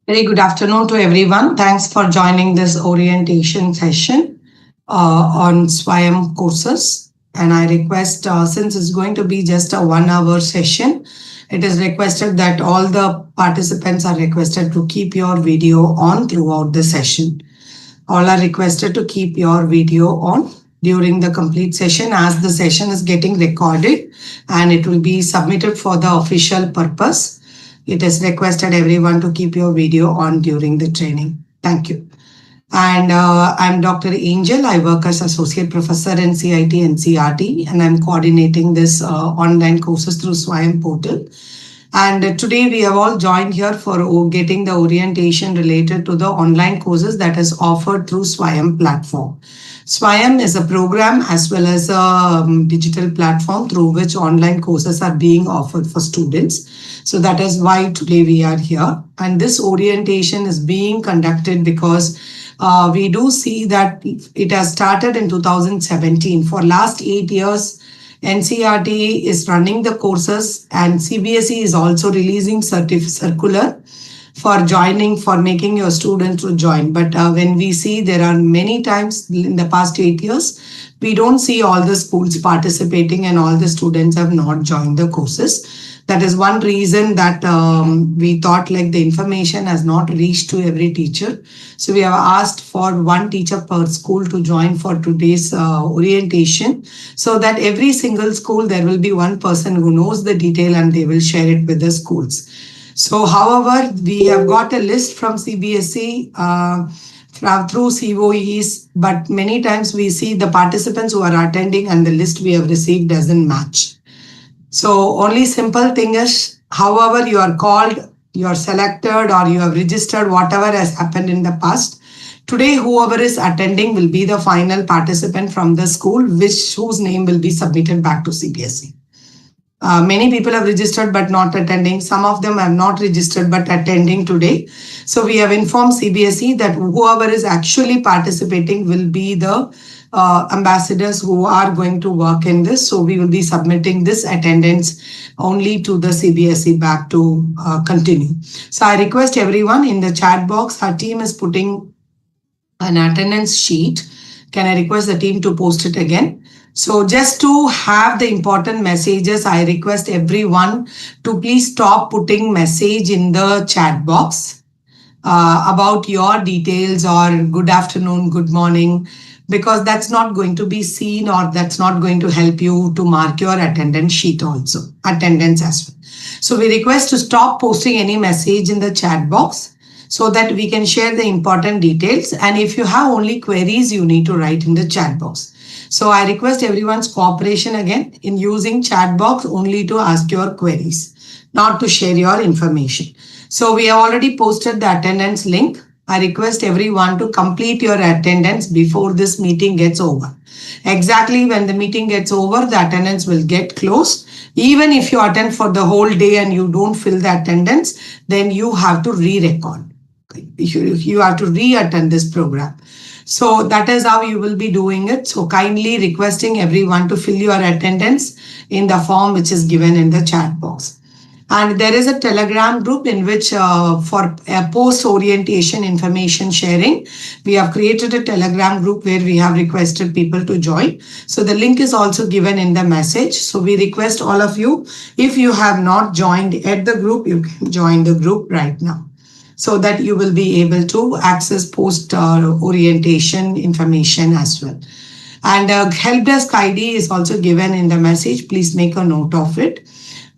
Very good afternoon to everyone. Thanks for joining this orientation session on SWAYAM courses. And I request, since it's going to be just a 1 hour session, it is requested that all the participants are requested to keep your video on throughout the session. All are requested to keep your video on during the complete session, as the session is getting recorded and it will be submitted for the official purpose. It is requested everyone to keep your video on during the training. Thank you. And I'm Dr. Angel. I work as Associate Professor in CIT NCERT, and I'm coordinating this online courses through SWAYAM portal. And today we have all joined here for getting the orientation related to the online courses that is offered through SWAYAM platform. SWAYAM is a program as well as a digital platform through which online courses are being offered for students. So that is why today we are here. And this orientation is being conducted because we do see that it has started in 2017. For last 8 years, NCERT is running the courses and CBSE is also releasing circular for joining, for making your students to join. But when we see there are many times in the past 8 years, we don't see all the schools participating and all the students have not joined the courses. That is one reason that we thought like the information has not reached to every teacher. So we have asked for one teacher per school to join for today's orientation, so that every single school there will be one person who knows the detail and they will share it with the schools. So however, we have got a list from CBSE through COEs, but many times we see the participants who are attending and the list we have received doesn't match. So only simple thing is, however you are called, you are selected or you have registered, whatever has happened in the past, today whoever is attending will be the final participant from the school, whose name will be submitted back to CBSE. Many people have registered but not attending. Some of them have not registered but attending today. So we have informed CBSE that whoever is actually participating will be the ambassadors who are going to work in this. So we will be submitting this attendance only to the CBSE back to continue. So I request everyone in the chat box, our team is putting an attendance sheet. Can I request the team to post it again? So just to have the important messages, I request everyone to please stop putting message in the chat box about your details or good afternoon, good morning, because that's not going to be seen or that's not going to help you to mark your attendance sheet also, attendance as well. So we request to stop posting any message in the chat box so that we can share the important details. And if you have only queries, you need to write in the chat box. So I request everyone's cooperation again in using chat box only to ask your queries, not to share your information. So we have already posted the attendance link. I request everyone to complete your attendance before this meeting gets over. Exactly when the meeting gets over, the attendance will get closed. Even if you attend for the whole day and you don't fill the attendance, then you have to re-record. You have to re-attend this program. So that is how you will be doing it. So kindly requesting everyone to fill your attendance in the form which is given in the chat box. And there is a Telegram group in which for post-orientation information sharing, we have created a Telegram group where we have requested people to join. So the link is also given in the message. So we request all of you, if you have not joined at the group, you can join the group right now, so that you will be able to access post-orientation information as well. And help desk ID is also given in the message. Please make a note of it.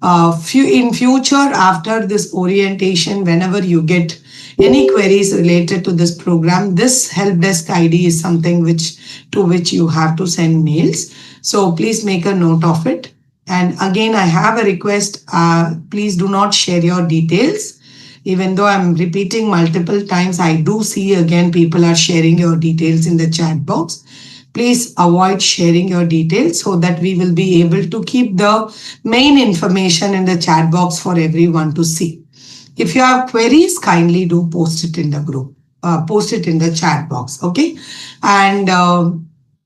In future, after this orientation, whenever you get any queries related to this program, this help desk ID is something to which you have to send mails. So please make a note of it. And again, I have a request. Please do not share your details. Even though I'm repeating multiple times, I do see again people are sharing your details in the chat box. Please avoid sharing your details so that we will be able to keep the main information in the chat box for everyone to see. If you have queries, kindly do post it in the group, post it in the chat box, okay? And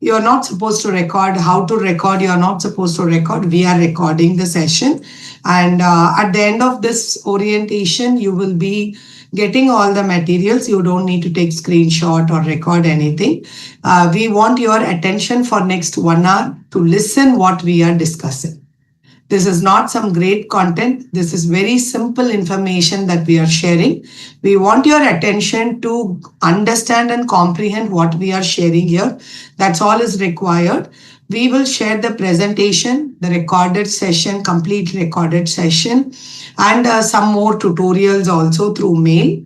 you're not supposed to record. How to record? You're not supposed to record. We are recording the session. And at the end of this orientation, you will be getting all the materials. You don't need to take screenshot or record anything. We want your attention for next 1 hour to listen what we are discussing. This is not some great content. This is very simple information that we are sharing. We want your attention to understand and comprehend what we are sharing here. That's all is required. We will share the presentation, the recorded session, complete recorded session, and some more tutorials also through mail.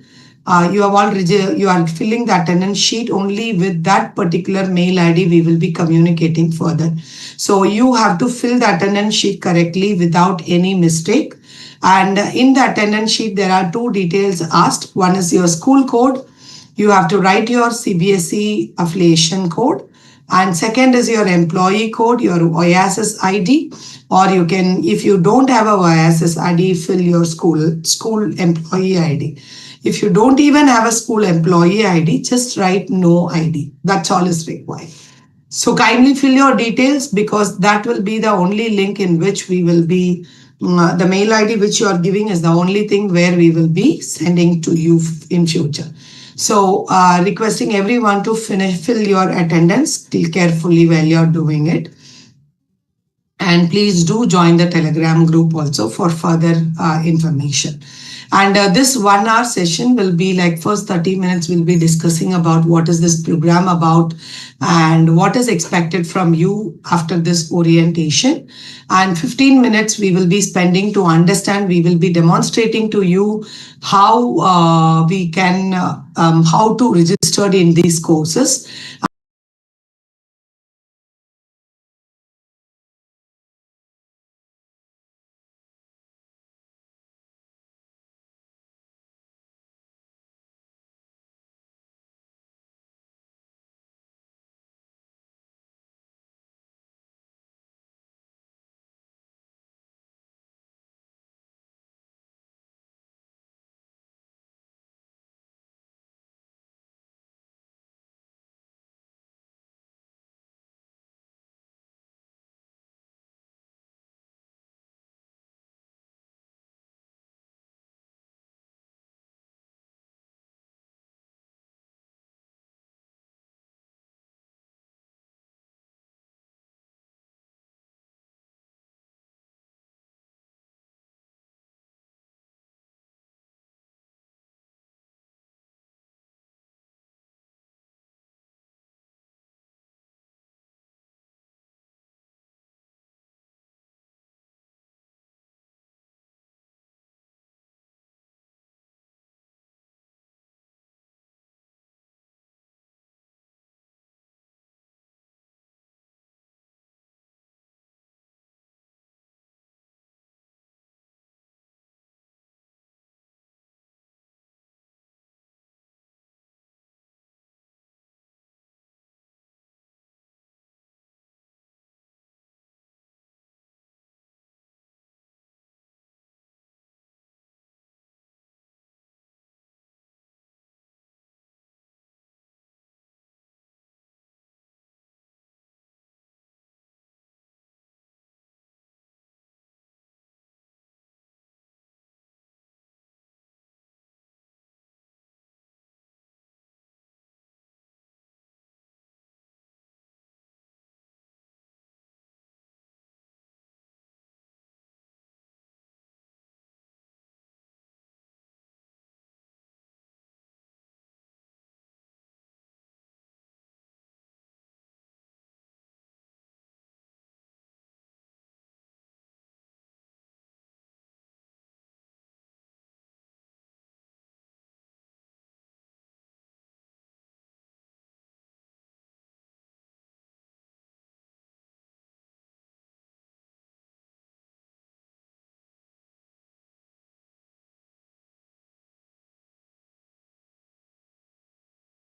You are filling the attendance sheet. Only with that particular mail ID we will be communicating further. So you have to fill the attendance sheet correctly without any mistake. And in the attendance sheet there are two details asked. One is your school code. You have to write your CBSE affiliation code. And second is your employee code, your OASIS ID, or you can, if you don't have a OASIS ID, fill your school employee ID. If you don't even have a school employee ID, just write no ID. That's all is required. So kindly fill your details, because that will be the only link in which we will be, the mail ID which you are giving is the only thing where we will be sending to you in future. So requesting everyone to fill your attendance carefully while you're doing it. And please do join the Telegram group also for further information. And this 1 hour session will be like, first 30 minutes we'll be discussing about what is this program about and what is expected from you after this orientation. And 15 minutes we will be spending to understand. We will be demonstrating to you how we can, how to register in these courses.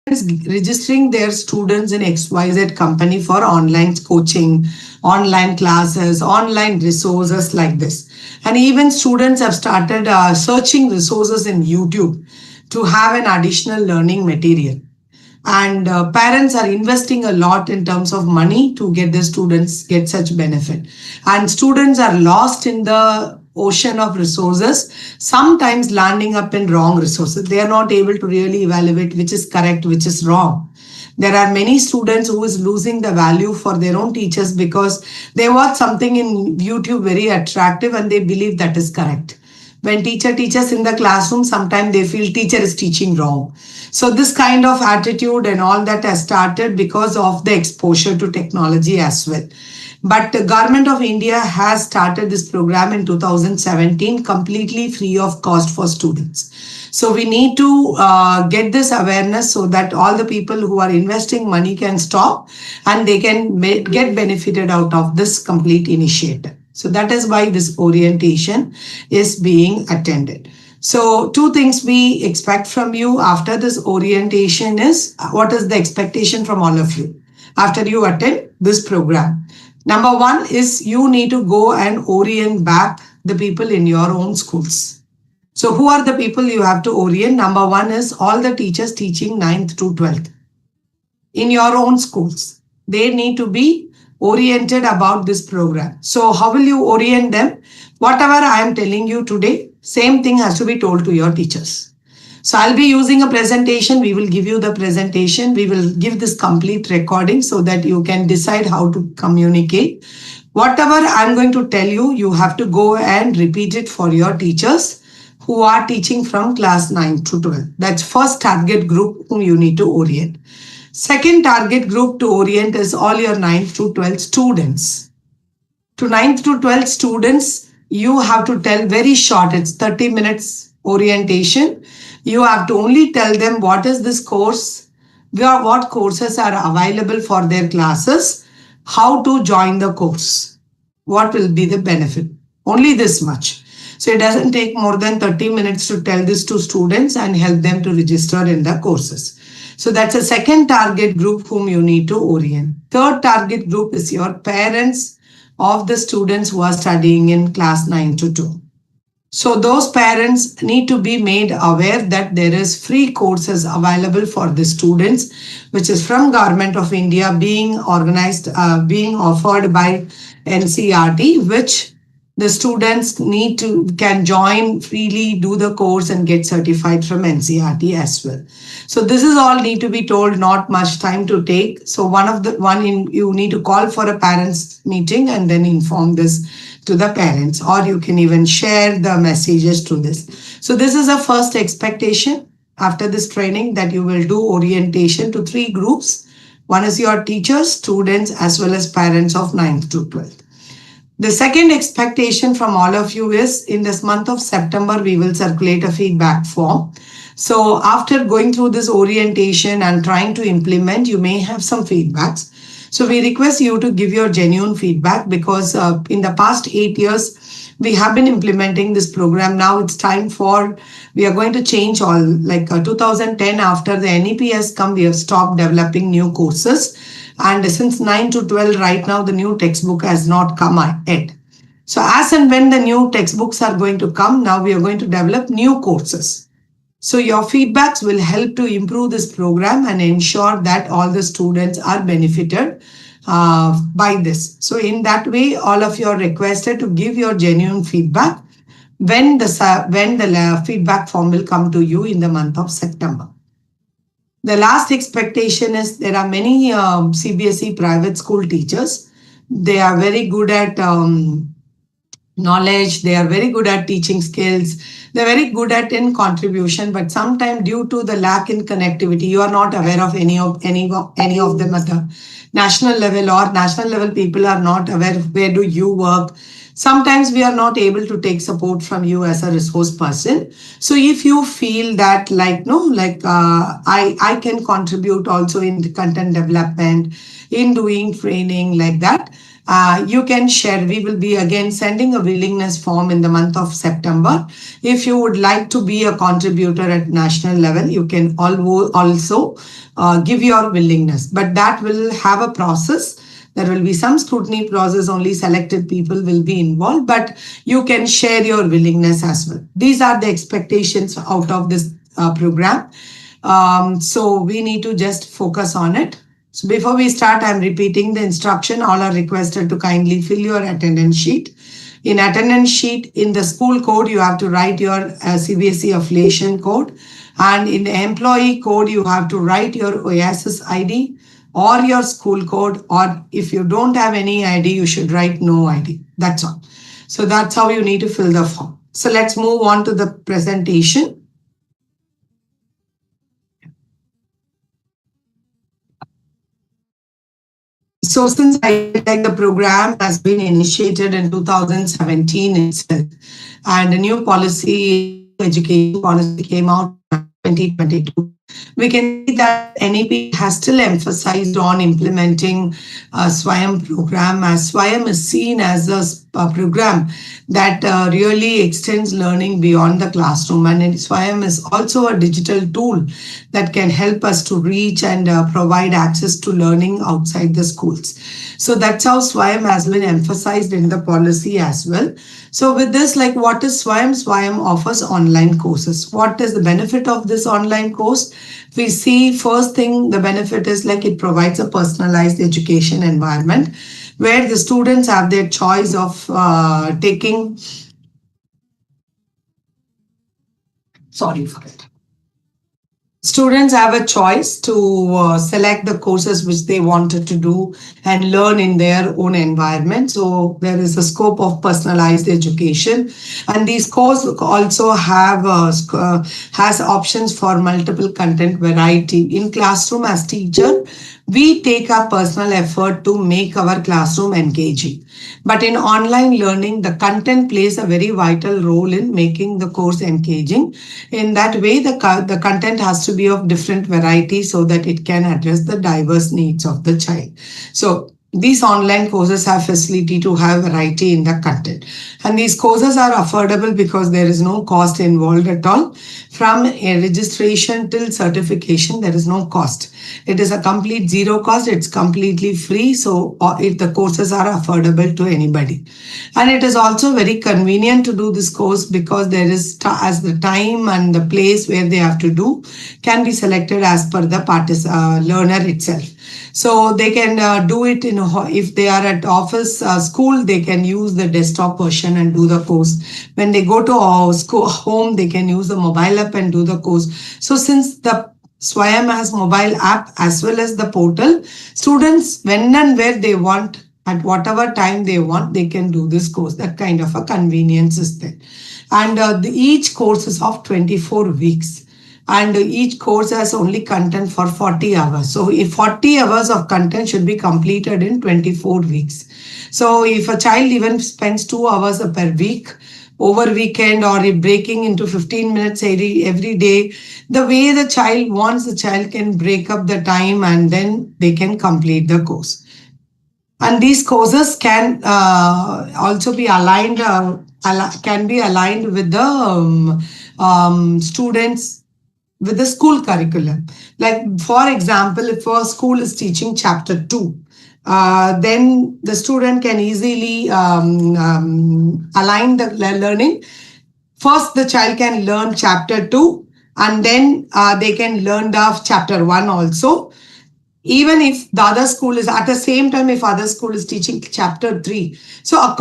Registering their students in XYZ company for online coaching, online classes, online resources like this. And even students have started searching resources in YouTube to have an additional learning material. And parents are investing a lot in terms of money to get the students get such benefit. And students are lost in the ocean of resources, sometimes landing up in wrong resources. They are not able to really evaluate which is correct, which is wrong. There are many students who is losing the value for their own teachers because they watch something in YouTube very attractive and they believe that is correct. When teacher teaches in the classroom, sometimes they feel teacher is teaching wrong. So this kind of attitude and all that has started because of the exposure to technology as well. But the Government of India has started this program in 2017 completely free of cost for students. So we need to get this awareness so that all the people who are investing money can stop and they can get benefited out of this complete initiative. So that is why this orientation is being attended. So two things we expect from you after this orientation is, what is the expectation from all of you after you attend this program? Number one is you need to go and orient back the people in your own schools. So who are the people you have to orient? Number one is all the teachers teaching 9th to 12th in your own schools. They need to be oriented about this program. So how will you orient them? Whatever I am telling you today, same thing has to be told to your teachers. So I'll be using a presentation. We will give you the presentation. We will give this complete recording so that you can decide how to communicate. Whatever I'm going to tell you, you have to go and repeat it for your teachers who are teaching from class 9 to 12. That's first target group whom you need to orient. Second target group to orient is all your 9th to 12th students. To 9th to 12th students, you have to tell very short, it's 30 minutes orientation. You have to only tell them what is this course, what courses are available for their classes, how to join the course, what will be the benefit. Only this much. So it doesn't take more than 30 minutes to tell this to students and help them to register in the courses. So that's a second target group whom you need to orient. Third target group is your parents of the students who are studying in class 9 to 12. So those parents need to be made aware that there is free courses available for the students, which is from Government of India being organized, being offered by NCERT, which the students can join freely, do the course and get certified from NCERT as well. So this is all need to be told, not much time to take. So you need to call for a parents meeting and then inform this to the parents, or you can even share the messages to this. So this is a first expectation after this training, that you will do orientation to 3 groups. One is your teachers, students, as well as parents of 9th to 12th. The second expectation from all of you is in this month of September, we will circulate a feedback form. So after going through this orientation and trying to implement, you may have some feedbacks. So we request you to give your genuine feedback because in the past 8 years, we have been implementing this program. Now it's time we are going to change all, like 2010, after the NEP has come, we have stopped developing new courses. And since 9 to 12, right now, the new textbook has not come yet. So as and when the new textbooks are going to come, now we are going to develop new courses. So your feedbacks will help to improve this program and ensure that all the students are benefited by this. So in that way, all of you are requested to give your genuine feedback when the feedback form will come to you in the month of September. The last expectation is there are many CBSE private school teachers. They are very good at knowledge. They are very good at teaching skills. They're very good at in contribution, but sometimes due to the lack in connectivity, you are not aware of any of them at the national level, or national level people are not aware of where do you work. Sometimes we are not able to take support from you as a resource person. So if you feel that I can contribute also in the content development, in doing training like that, you can share. We will be again sending a willingness form in the month of September. If you would like to be a contributor at national level, you can also give your willingness. But that will have a process. There will be some scrutiny process, only selected people will be involved, but you can share your willingness as well. These are the expectations out of this program. So we need to just focus on it. So before we start, I'm repeating the instruction. All are requested to kindly fill your attendance sheet. In attendance sheet, in the school code, you have to write your CBSE affiliation code. And in the employee code, you have to write your OASIS ID or your school code. Or if you don't have any ID, you should write no ID. That's all. So that's how you need to fill the form. So let's move on to the presentation. So since I like the program has been initiated in 2017 itself, and a new policy, education policy came out in 2022, we can see that NEP has still emphasized on implementing SWAYAM program, as SWAYAM is seen as a program that really extends learning beyond the classroom. And SWAYAM is also a digital tool that can help us to reach and provide access to learning outside the schools. So that's how SWAYAM has been emphasized in the policy as well. So with this, like, what is SWAYAM? SWAYAM offers online courses. What is the benefit of this online course? We see first thing, the benefit is like it provides a personalized education environment where the students have their choice of taking. Sorry for it. Students have a choice to select the courses which they wanted to do and learn in their own environment. So there is a scope of personalized education, and these courses also have has options for multiple content variety. In classroom, as teacher, we take our personal effort to make our classroom engaging. But in online learning, the content plays a very vital role in making the course engaging. In that way, the content has to be of different variety so that it can address the diverse needs of the child. So these online courses have facility to have variety in the content. And these courses are affordable because there is no cost involved at all. From a registration till certification, there is no cost. It is a complete zero cost. It's completely free. So if the courses are affordable to anybody. And it is also very convenient to do this course because there is, as the time and the place where they have to do can be selected as per the learner itself. So they can do it in if they are at office, school, they can use the desktop version and do the course. When they go to school, home, they can use the mobile app and do the course. So since the SWAYAM has mobile app as well as the portal, students, when and where they want, at whatever time they want, they can do this course. That kind of a convenience is there. And each course is of 24 weeks. And each course has only content for 40 hours. So if 40 hours of content should be completed in 24 weeks. So if a child even spends 2 hours per week, over weekend, or if breaking into 15 minutes every day, the way the child wants, the child can break up the time and then they can complete the course. And these courses can also be aligned, can be aligned with the students with the school curriculum. Like, for example, if a school is teaching chapter 2, then the student can easily align the learning. First, the child can learn chapter 2, and then they can learn the chapter 1 also. Even if the other school is at the same time, if other school is teaching chapter 3. So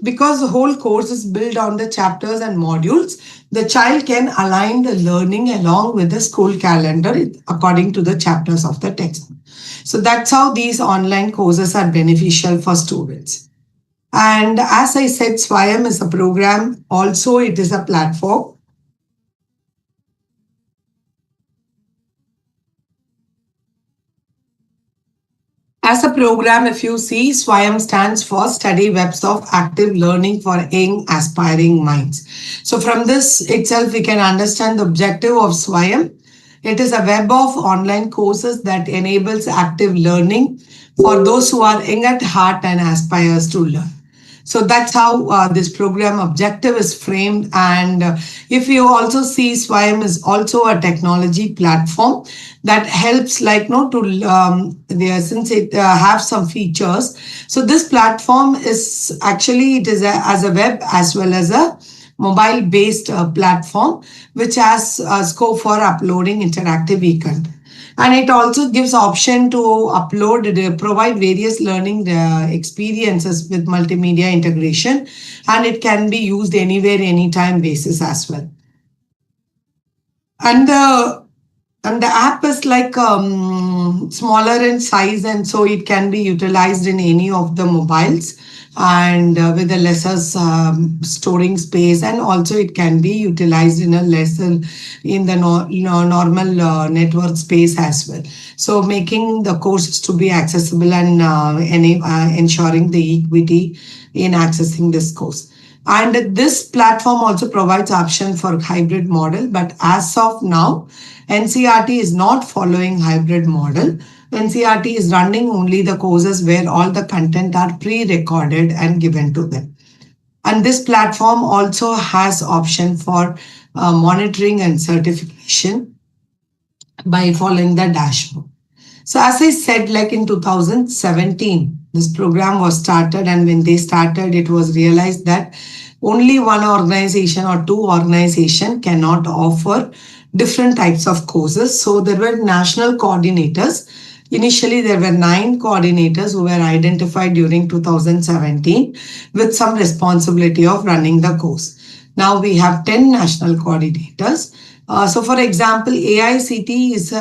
because the whole course is built on the chapters and modules, the child can align the learning along with the school calendar according to the chapters of the text. So that's how these online courses are beneficial for students. And as I said, SWAYAM is a program. Also, it is a platform. As a program, if you see, SWAYAM stands for Study Webs of Active Learning for Young Aspiring Minds. So from this itself, we can understand the objective of SWAYAM. It is a web of online courses that enables active learning for those who are young at heart and aspires to learn. So that's how this program objective is framed. And if you also see, SWAYAM is also a technology platform that helps, like, since it have some features. So this platform is actually, it is as a web as well as a mobile based platform, which has scope for uploading interactive e-content. And it also gives option to upload, provide various learning experiences with multimedia integration, and it can be used anywhere, anytime basis as well. And the app is like smaller in size, and so it can be utilized in any of the mobiles, and with a lesser storing space, and also it can be utilized in a lesser in the normal network space as well. So making the courses to be accessible and ensuring the equity in accessing this course. And this platform also provides option for hybrid model, but as of now, NCRT is not following hybrid model. NCRT is running only the courses where all the content are pre-recorded and given to them. And this platform also has option for monitoring and certification by following the dashboard. So as I said, like in 2017, this program was started, and when they started, it was realized that only one organization or two organizations cannot offer different types of courses. So there were national coordinators. Initially, there were 9 coordinators who were identified during 2017 with some responsibility of running the course. Now we have 10 national coordinators. So for example, AICT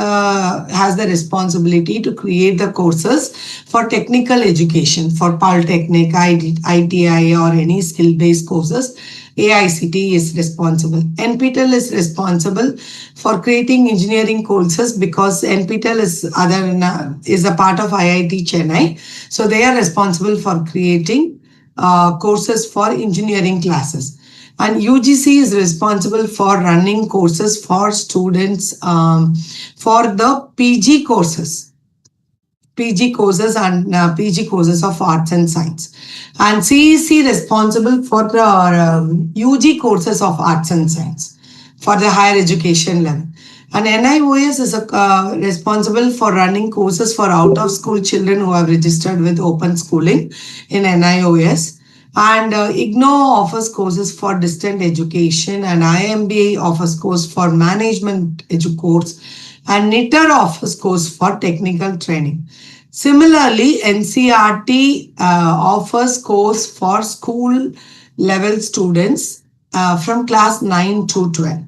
has the responsibility to create the courses for technical education, for Polytechnic, ITI or any skill-based courses. AICT is responsible. NPTEL is responsible for creating engineering courses because NPTEL is a part of IIT Chennai. So they are responsible for creating courses for engineering classes. And UGC is responsible for running courses for students for the PG courses. PG courses and PG courses of arts and science. And CEC responsible for the UG courses of arts and science for the higher education level. And NIOS is responsible for running courses for out-of-school children who have registered with open schooling in NIOS. And IGNO offers courses for distant education, and IMBA offers course for management course, and NITR offers course for technical training. Similarly, NCRT offers course for school level students from class 9 to 12.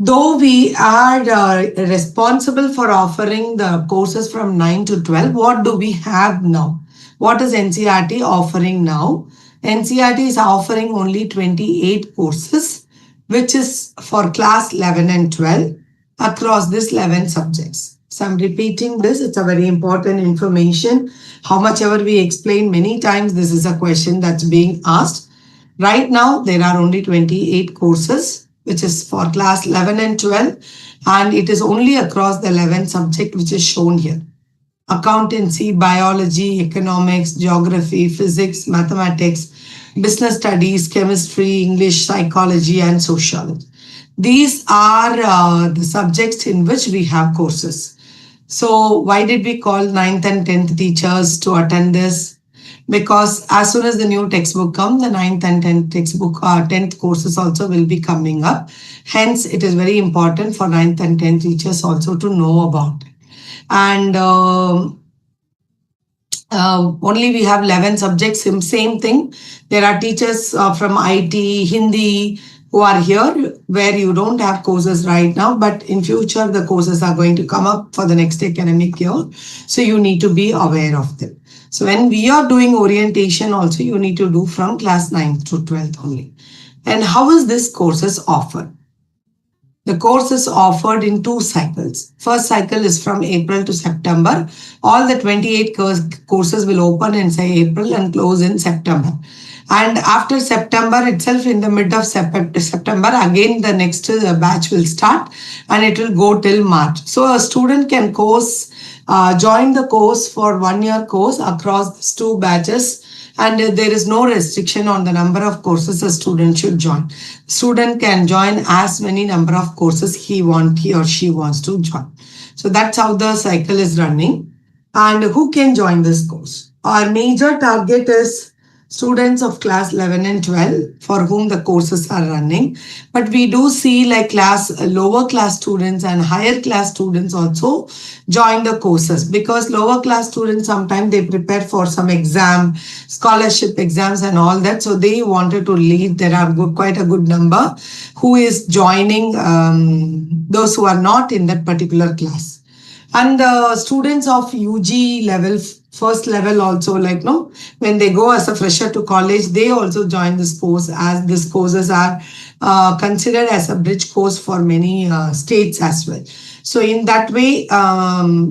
Though we are responsible for offering the courses from 9 to 12, what do we have now? What is NCRT offering now? NCRT is offering only 28 courses, which is for class 11 and 12 across these 11 subjects. So I'm repeating this. It's a very important information. How much ever we explain many times, this is a question that's being asked. Right now, there are only 28 courses, which is for class 11 and 12. And it is only across the 11 subject, which is shown here. Accountancy, biology, economics, geography, physics, mathematics, business studies, chemistry, English, psychology, and sociology. These are the subjects in which we have courses. So why did we call 9th and 10th teachers to attend this? Because as soon as the new textbook comes, the 9th and 10th textbook, 10th courses also will be coming up. Hence, it is very important for 9th and 10th teachers also to know about it. And only we have 11 subjects, same thing. There are teachers from IT, Hindi, who are here where you don't have courses right now, but in future the courses are going to come up for the next academic year. So you need to be aware of them. So when we are doing orientation also, you need to do from class 9th to 12th only. And how is this courses offered? The course is offered in 2 cycles. First cycle is from April to September. All the 28 courses will open in say April and close in September. And after September itself, in the mid of September, again the next batch will start and it will go till March. So a student can join the course for 1-year course across these 2 batches. And there is no restriction on the number of courses a student should join. Student can join as many number of courses he or she wants to join. So that's how the cycle is running. And who can join this course? Our major target is students of class 11 and 12 for whom the courses are running. But we do see like lower class students and higher class students also join the courses, because lower class students sometimes they prepare for some exam, scholarship exams and all that. So they wanted to leave. There are quite a good number who is joining those who are not in that particular class. And the students of UG level, first level also, like no, when they go as a fresher to college, they also join this course, as these courses are considered as a bridge course for many states as well. So in that way,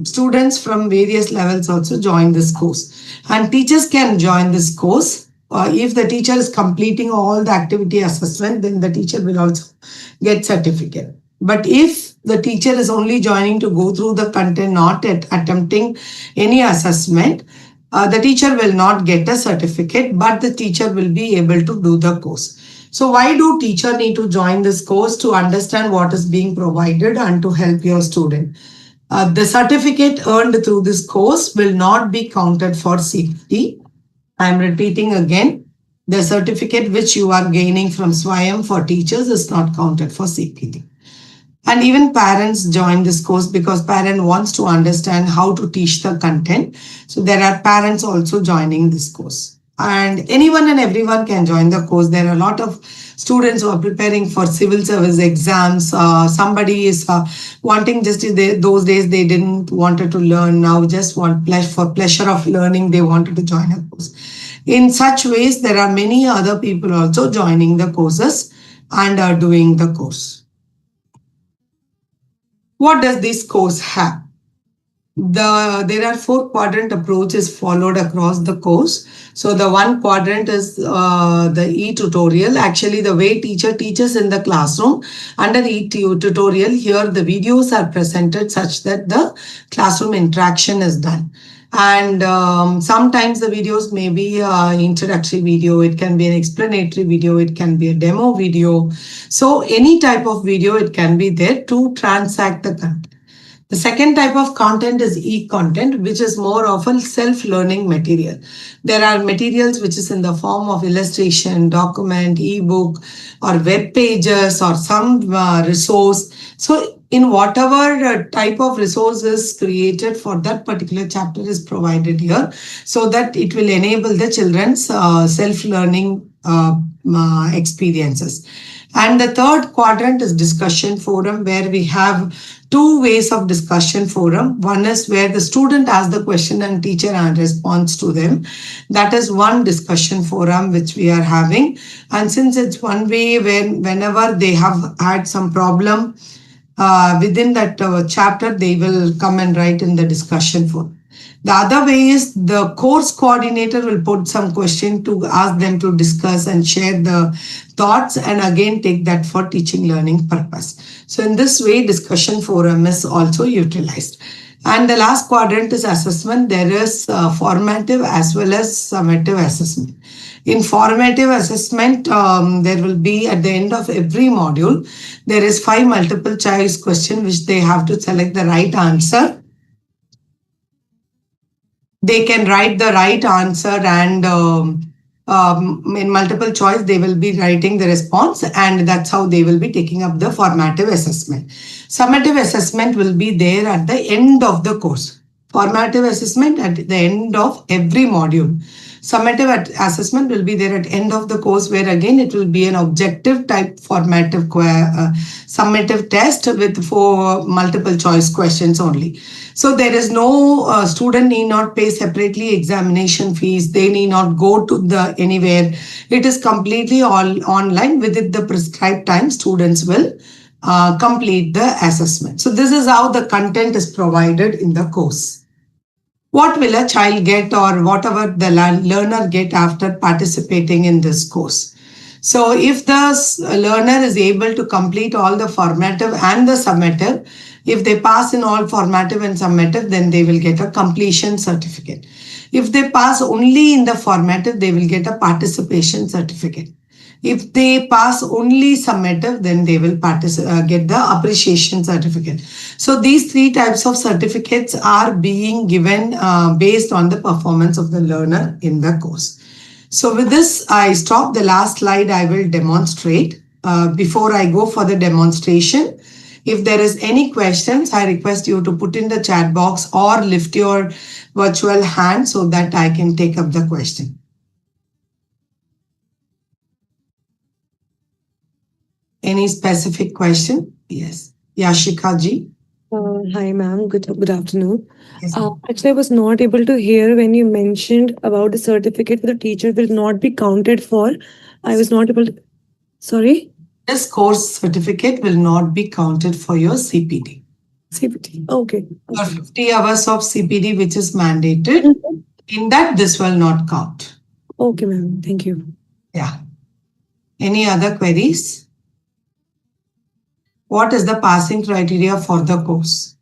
students from various levels also join this course. And teachers can join this course. If the teacher is completing all the activity assessment, then the teacher will also get certificate. But if the teacher is only joining to go through the content, not attempting any assessment, the teacher will not get a certificate, but the teacher will be able to do the course. So why do teacher need to join this course? To understand what is being provided and to help your student. The certificate earned through this course will not be counted for CPT. I am repeating again, the certificate which you are gaining from SWAYAM for teachers is not counted for CPT. And even parents join this course because parent wants to understand how to teach the content. So there are parents also joining this course. And anyone and everyone can join the course. There are a lot of students who are preparing for civil service exams. Somebody is wanting, just those days they didn't wanted to learn. Now just want for pleasure of learning, they wanted to join a course. In such ways, there are many other people also joining the courses and are doing the course. What does this course have? There are 4 quadrant approaches followed across the course. So the one quadrant is the e-tutorial. Actually, the way teacher teaches in the classroom, under e-tutorial, here the videos are presented such that the classroom interaction is done. And sometimes the videos may be introductory video, it can be an explanatory video, it can be a demo video. So any type of video, it can be there to transact the content. The second type of content is e-content, which is more of a self-learning material. There are materials which is in the form of illustration, document, ebook, or web pages, or some resource. So in whatever type of resource is created for that particular chapter is provided here, so that it will enable the children's self-learning experiences. And the third quadrant is discussion forum, where we have 2 ways of discussion forum. One is where the student asks the question and teacher responds to them. That is one discussion forum which we are having. And since it's one way, whenever they have had some problem within that chapter, they will come and write in the discussion forum. The other way is the course coordinator will put some question to ask them to discuss and share the thoughts, and again take that for teaching learning purpose. So in this way, discussion forum is also utilized. And the last quadrant is assessment. There is formative as well as summative assessment. In formative assessment, there will be at the end of every module, there is 5 multiple choice questions which they have to select the right answer. They can write the right answer, and in multiple choice, they will be writing the response, and that's how they will be taking up the formative assessment. Summative assessment will be there at the end of the course. Formative assessment at the end of every module. Summative assessment will be there at end of the course, where again it will be an objective type formative summative test with 4 multiple choice questions only. So there is no student need not pay separately examination fees. They need not go to the anywhere. It is completely all online. Within the prescribed time, students will complete the assessment. So this is how the content is provided in the course. What will a child get, or whatever the learner get after participating in this course? So if the learner is able to complete all the formative and the summative, if they pass in all formative and summative, then they will get a completion certificate. If they pass only in the formative, they will get a participation certificate. If they pass only summative, then they will get the appreciation certificate. So these 3 types of certificates are being given based on the performance of the learner in the course. So with this, I stop. The last slide I will demonstrate. Before I go for the demonstration, if there is any questions, I request you to put in the chat box or lift your virtual hand so that I can take up the question. Any specific question? Yes. Yashika ji. Hi, ma'am. Good afternoon. Yes, actually, I was not able to hear when you mentioned about the certificate for the teacher will not be counted for. I was not able to. Sorry? This course certificate will not be counted for your CPD. CPD. Okay. For 50 hours of CPD, which is mandated, in that this will not count. Okay, ma'am. Thank you. Yeah. Any other queries? What is the passing criteria for the course?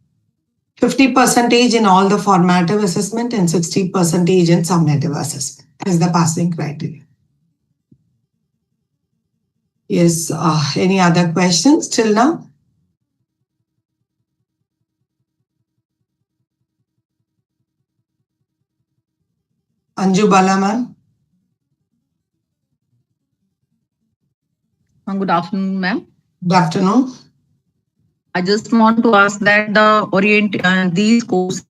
50% in all the formative assessment and 60% in summative assessment is the passing criteria. Yes, any other questions till now? Anju Bala ma'am. Good afternoon, ma'am. Good afternoon. I just want to ask that these courses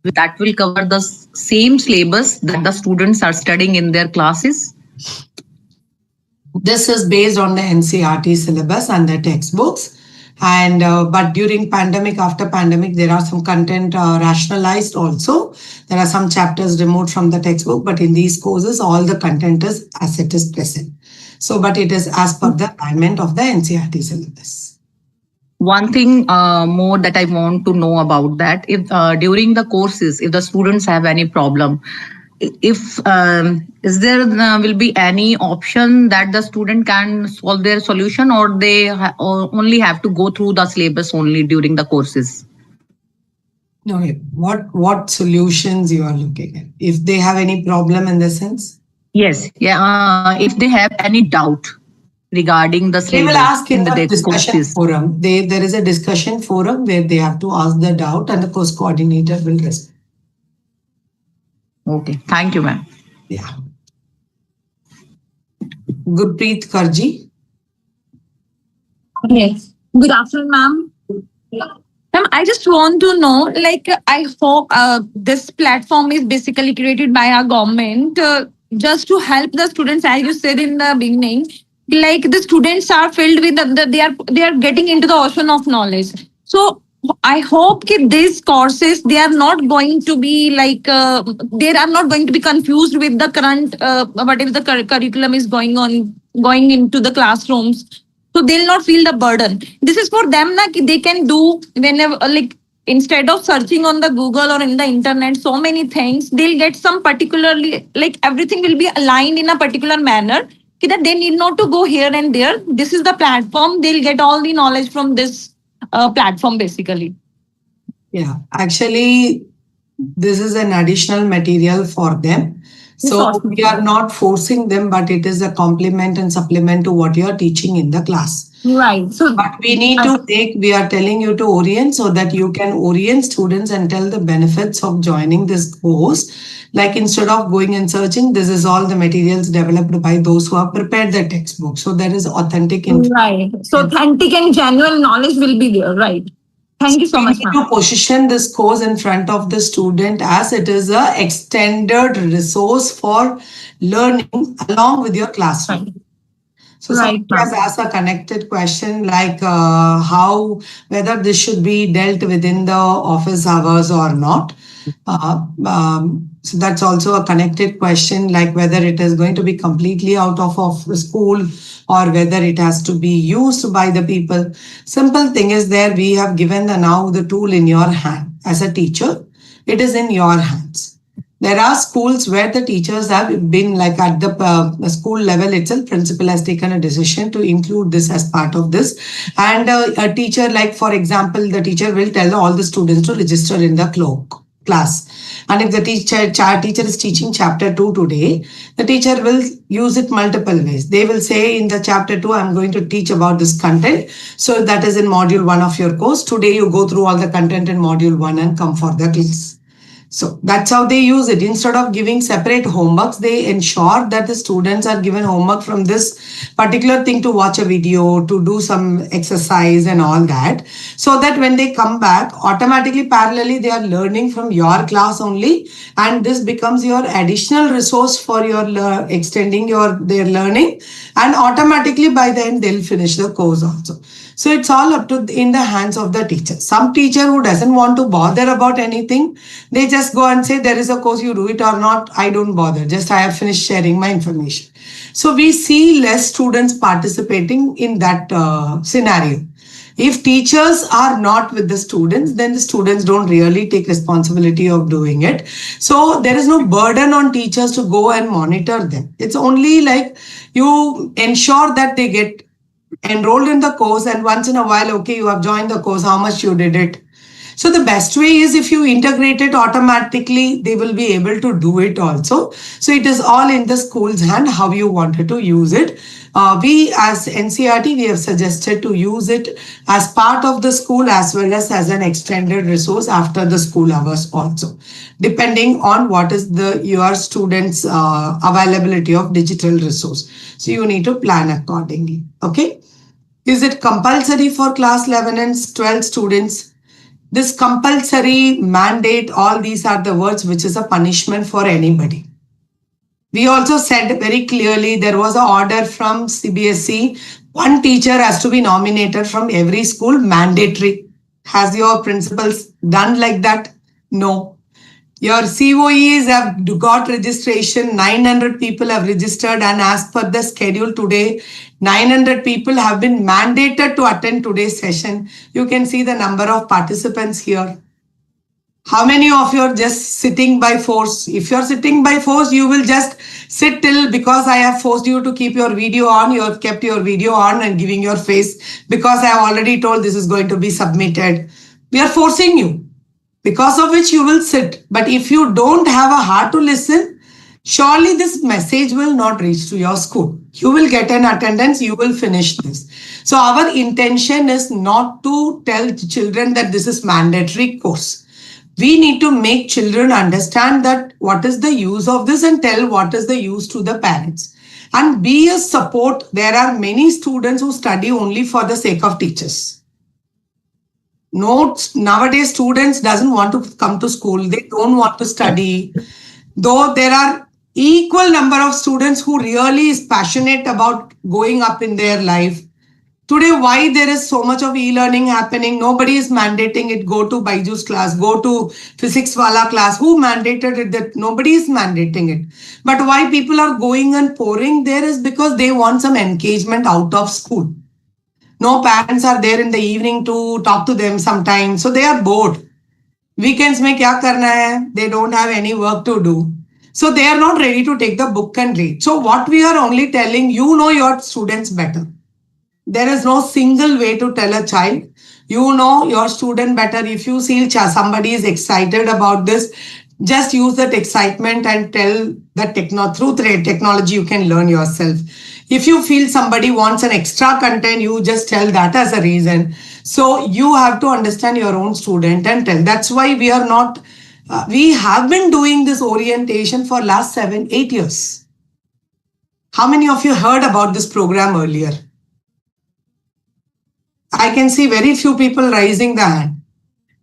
that will cover the same syllabus that the students are studying in their classes. This is based on the NCERT syllabus and the textbooks. And but during pandemic, after pandemic, there are some content rationalized also. There are some chapters removed from the textbook, but in these courses, all the content is as it is present. So, but it is as per the alignment of the NCERT syllabus. One thing more that I want to know about that, if during the courses, if the students have any problem, if is there will be any option that the student can solve their solution, or they only have to go through the syllabus only during the courses? No, what solutions you are looking at? If they have any problem in the sense? Yes, yeah. If they have any doubt regarding the syllabus, they will ask in the discussion forum. There is a discussion forum where they have to ask the doubt, and the course coordinator will respond. Okay, thank you, ma'am. Yeah. Gurpreet Karji. Yes. Good afternoon, ma'am. Ma'am, I just want to know, like, I hope this platform is basically created by our government just to help the students, as you said in the beginning. Like the students are filled with they are getting into the ocean of knowledge. So I hope that these courses they are not going to be like they are not going to be confused with the current whatever the curriculum is going into the classrooms. So they'll not feel the burden. This is for them, na, they can do whenever, like, instead of searching on the Google or in the internet, so many things, they'll get some particularly, like everything will be aligned in a particular manner that they need not to go here and there. This is the platform. They'll get all the knowledge from this platform, basically. Yeah, actually, this is an additional material for them. So we are not forcing them, but it is a complement and supplement to what you are teaching in the class. Right. So, but we need to we are telling you to orient so that you can orient students and tell the benefits of joining this course. Like instead of going and searching, this is all the materials developed by those who have prepared the textbook. So there is authentic information. Right. So authentic and genuine knowledge will be there. Right. Thank you so much. We need to position this course in front of the student as it is an extended resource for learning along with your classroom. Right. So somebody has asked a connected question like whether this should be dealt within the office hours or not. So that's also a connected question, like whether it is going to be completely out of school or whether it has to be used by the people. Simple thing is there, we have given now the tool in your hand. As a teacher, it is in your hands. There are schools where the teachers have been like at the school level itself, principal has taken a decision to include this as part of this. And a teacher, like for example, the teacher will tell all the students to register in the class. And if the teacher is teaching chapter 2 today, the teacher will use it multiple ways. They will say in the chapter 2, I'm going to teach about this content. So that is in module 1 of your course. Today you go through all the content in module 1 and come for the class. So that's how they use it. Instead of giving separate homeworks, they ensure that the students are given homework from this particular thing to watch a video, to do some exercise and all that. So that when they come back, automatically, parallelly, they are learning from your class only. And this becomes your additional resource for your extending their learning. And automatically by the end, they'll finish the course also. So it's all up to in the hands of the teacher. Some teacher who doesn't want to bother about anything, they just go and say, there is a course, you do it or not, I don't bother. Just I have finished sharing my information. So we see less students participating in that scenario. If teachers are not with the students, then the students don't really take responsibility of doing it. So there is no burden on teachers to go and monitor them. It's only like you ensure that they get enrolled in the course, and once in a while, okay, you have joined the course, how much you did it. So the best way is if you integrate it automatically, they will be able to do it also. So it is all in the school's hand how you wanted to use it. We as NCERT, we have suggested to use it as part of the school as well as an extended resource after the school hours also, depending on what is your students' availability of digital resource. So you need to plan accordingly. Okay. Is it compulsory for class 11 and 12 students? This compulsory, mandate, all these are the words which is a punishment for anybody. We also said very clearly there was an order from CBSE. One teacher has to be nominated from every school, mandatory. Has your principals done like that? No. Your COEs have got registration. 900 people have registered, and as per the schedule today, 900 people have been mandated to attend today's session. You can see the number of participants here. How many of you are just sitting by force? If you're sitting by force, you will just sit till because I have forced you to keep your video on. You have kept your video on and giving your face because I have already told this is going to be submitted. We are forcing you, because of which you will sit. But if you don't have a heart to listen, surely this message will not reach to your school. You will get an attendance, you will finish this. So our intention is not to tell children that this is mandatory course. We need to make children understand that what is the use of this and tell what is the use to the parents. And be a support. There are many students who study only for the sake of teachers. Nowadays students doesn't want to come to school. They don't want to study. Though there are equal number of students who really is passionate about going up in their life. Today, why there is so much of e-learning happening? Nobody is mandating it. Go to Byju's class, go to physics wala class. Who mandated it? That nobody is mandating it. But why people are going and pouring there is because they want some engagement out of school. No parents are there in the evening to talk to them sometimes. So they are bored. Weekends mein kya karna hai? They don't have any work to do. So they are not ready to take the book and read. So what we are only telling, you know your students better. There is no single way to tell a child. You know your student better. If you see somebody is excited about this, just use that excitement and tell that through technology you can learn yourself. If you feel somebody wants an extra content, you just tell that as a reason. So you have to understand your own student and tell. That's why we are not, we have been doing this orientation for last 7-8 years. How many of you heard about this program earlier? I can see very few people raising the hand.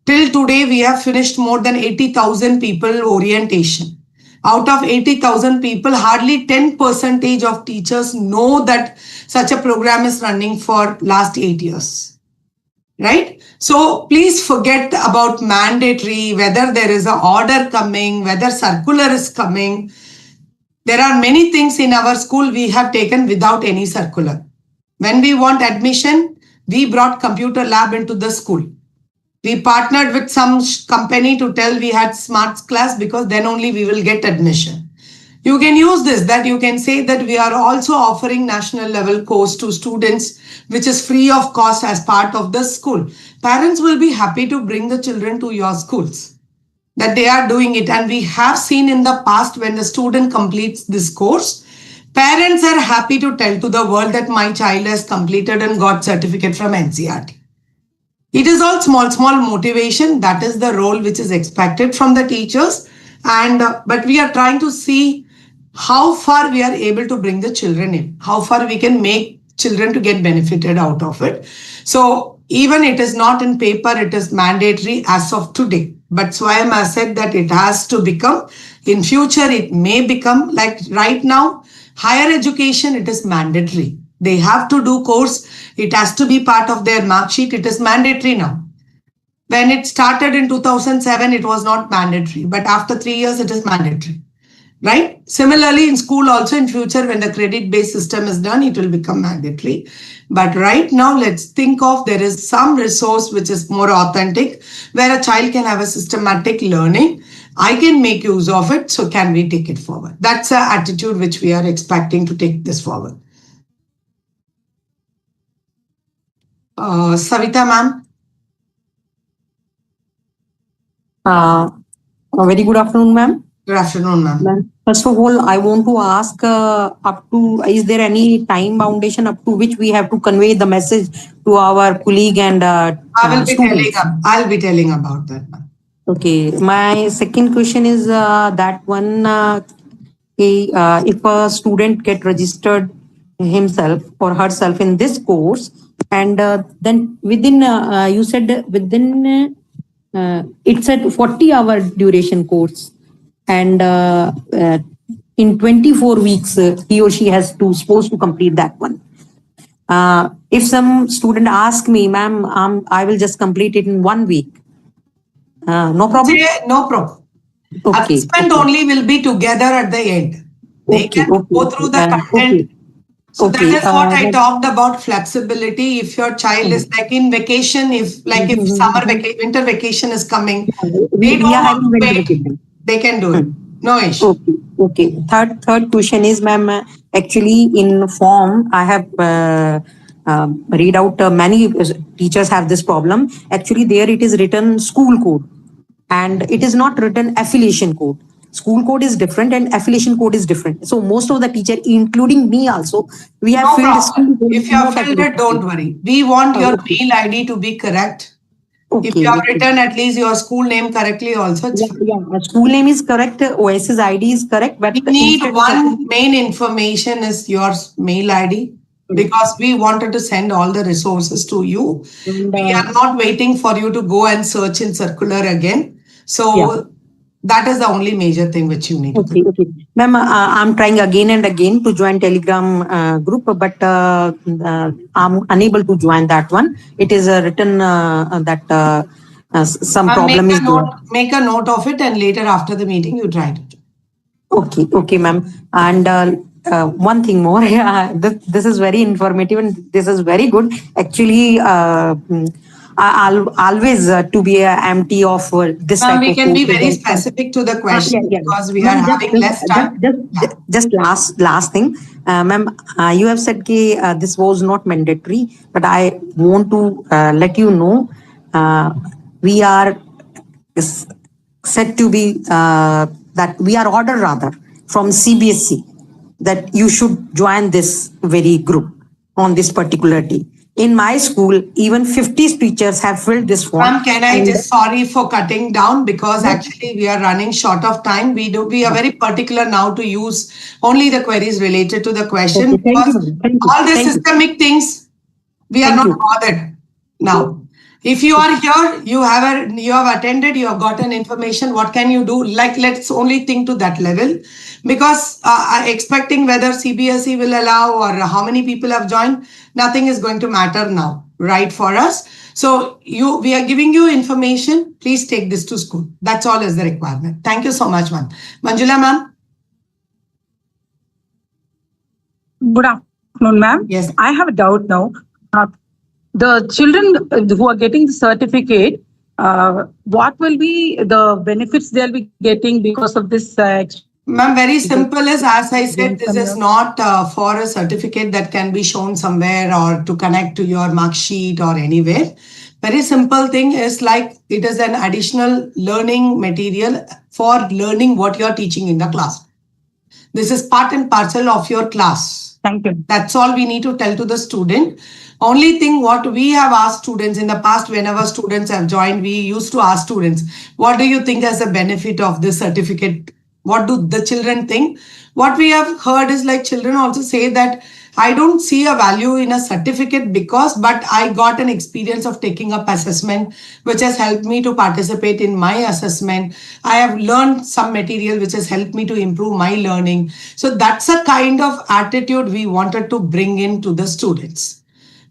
Till today, we have finished more than 80,000 people orientation. Out of 80,000 people, hardly 10% of teachers know that such a program is running for last 8 years. Right? So please forget about mandatory, whether there is an order coming, whether circular is coming. There are many things in our school we have taken without any circular. When we want admission, we brought computer lab into the school. We partnered with some company to tell we had smart class because then only we will get admission. You can use this, that you can say that we are also offering national level course to students, which is free of cost as part of the school. Parents will be happy to bring the children to your schools, that they are doing it. And we have seen in the past when the student completes this course, parents are happy to tell to the world that my child has completed and got certificate from NCERT. It is all small motivation. That is the role which is expected from the teachers. And but we are trying to see how far we are able to bring the children in, how far we can make children to get benefited out of it. So even it is not in paper, it is mandatory as of today. But SWAYAM has said that it has to become, in future, it may become, like right now, higher education, it is mandatory. They have to do course. It has to be part of their mark sheet. It is mandatory now. When it started in 2007, it was not mandatory. But after 3 years, it is mandatory. Right? Similarly, in school also, in future, when the credit-based system is done, it will become mandatory. But right now, let's think of there is some resource which is more authentic, where a child can have a systematic learning. I can make use of it, so can we take it forward? That's an attitude which we are expecting to take this forward. Savita ma'am. A very good afternoon, ma'am. Good afternoon, ma'am. First of all, I want to ask up to, is there any time foundation up to which we have to convey the message to our colleague and I'll be telling about that, ma'am. Okay. My second question is that one, if a student get registered himself or herself in this course, and then within, you said within, it's a 40-hour duration course, and in 24 weeks, he or she has to supposed to complete that one. If some student ask me, ma'am, I will just complete it in 1 week. No problem? No problem. Okay. Assessment only will be together at the end. They can go through the content. So that is what I talked about, flexibility. If your child is like in vacation, if summer vacation, winter vacation is coming, they don't want to wait. They can do it. No issue. Okay. Third question is, ma'am, actually in form, I have read out many teachers have this problem. Actually, there it is written school code, and it is not written affiliation code. School code is different and affiliation code is different. So most of the teacher, including me also, we have filled school code. If you have filled it, don't worry. We want your mail ID to be correct. Okay, if you have written at least your school name correctly also. School name is correct, OS's ID is correct. But we need one main information is your mail ID, because we wanted to send all the resources to you. We are not waiting for you to go and search in circular again. So that is the only major thing which you need to do. Okay. Ma'am, I'm trying again and again to join Telegram group, but I'm unable to join that one. It is written that some problem is there. Make a note of it, and later after the meeting you try to. Okay, ma'am. And one thing more, this is very informative and this is very good. Actually, I'll always to be empty of this type we of can be very specific to the question because we are having less time. Just last thing, ma'am, you have said this was not mandatory, but I want to let you know we are said to be that we are ordered rather from CBSE that you should join this very group on this particular day. In my school, even 50 teachers have filled this form. Ma'am, can I just, sorry for cutting down, because actually we are running short of time. We are very particular now to use only the queries related to the question. Because all the systemic things, we are not bothered now. If you are here, you have attended, you have gotten information, what can you do? Like, let's only think to that level, because expecting whether CBSE will allow or how many people have joined, nothing is going to matter now, right, for us. So we are giving you information. Please take this to school. That's all is the requirement. Thank you so much, ma'am. Manjula, ma'am. Good afternoon, ma'am. Yes. I have a doubt now. The children who are getting the certificate, what will be the benefits they'll be getting because of this? Ma'am, very simple as I said, this is not for a certificate that can be shown somewhere or to connect to your mark sheet or anywhere. Very simple thing is like it is an additional learning material for learning what you're teaching in the class. This is part and parcel of your class. Thank you. That's all we need to tell to the student. Only thing what we have asked students in the past, whenever students have joined, we used to ask students, what do you think as a benefit of this certificate? What do the children think? What we have heard is like children also say that I don't see a value in a certificate but I got an experience of taking up assessment, which has helped me to participate in my assessment. I have learned some material which has helped me to improve my learning. So that's a kind of attitude we wanted to bring into the students.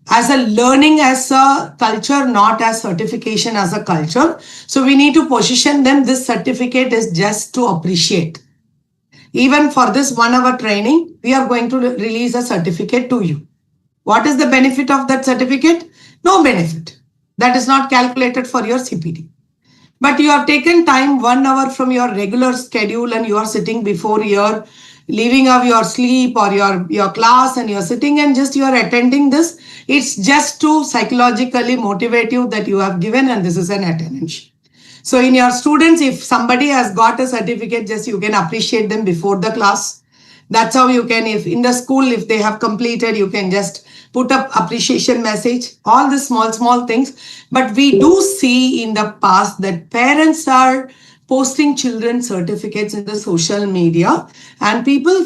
As a learning as a culture, not as certification as a culture. So we need to position them. This certificate is just to appreciate. Even for this 1 hour training, we are going to release a certificate to you. What is the benefit of that certificate? No benefit. That is not calculated for your CPD. But you have taken time 1 hour from your regular schedule and you are sitting before your leaving of your sleep or your class and you're sitting and just you are attending this. It's just to psychologically motivate you that you have given and this is an attendance. So in your students, if somebody has got a certificate, just you can appreciate them before the class. That's how you can, if in the school, if they have completed, you can just put up appreciation message, all the small things. But we do see in the past that parents are posting children's certificates in the social media and people